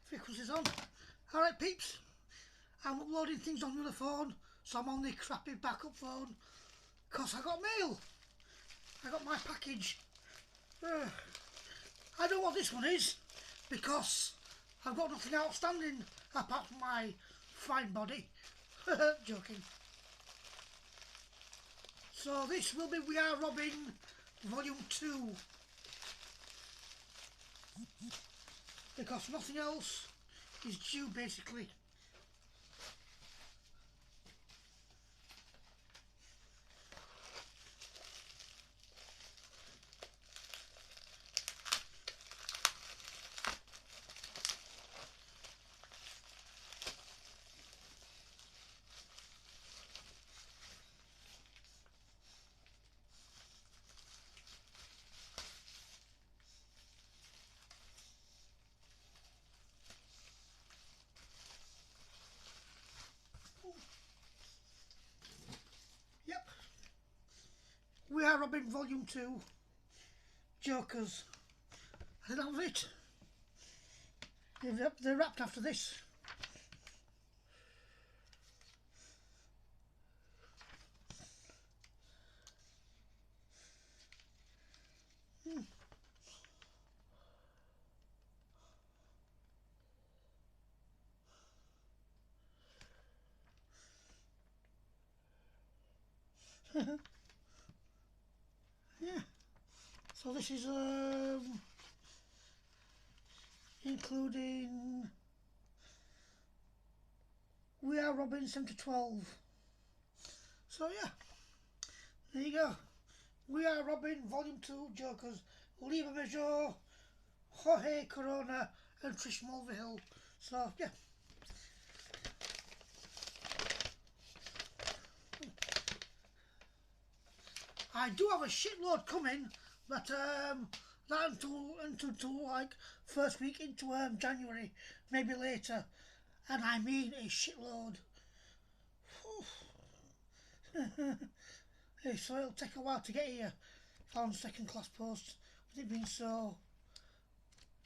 Frequencies on. Alright peeps, I'm uploading things on the other phone, so I'm on the crappy backup phone, because I got mail. I got my package. I know what this one is, because I've got nothing outstanding apart from my fine body. Joking. So this will be We Are Robin Volume 2. Because nothing else is due basically. Yep. We Are Robin Volume 2. Jokers. I think that was it. They're wrapped after this. Yeah. So this is including We Are Robin 7 to 12. So yeah, there you go. We Are Robin Volume 2 Jokers. Bermejo, Jorge Corona and Trish Mulvihill. So yeah. I do have a shitload coming, but that until like first week into January, maybe later, and I mean a shitload. Hey, so it'll take a while to get here. Found second class post with it being so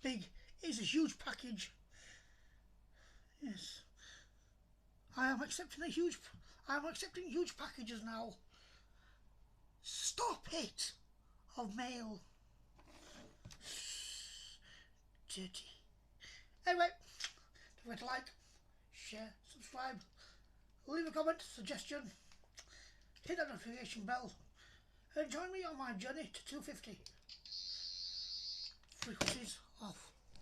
big. It's a huge package. Yes, I am accepting huge packages now. Stop it! Of mail. Dirty. Anyway, don't forget to like, share, subscribe, leave a comment, suggestion, hit that notification bell, and join me on my journey to 250 frequencies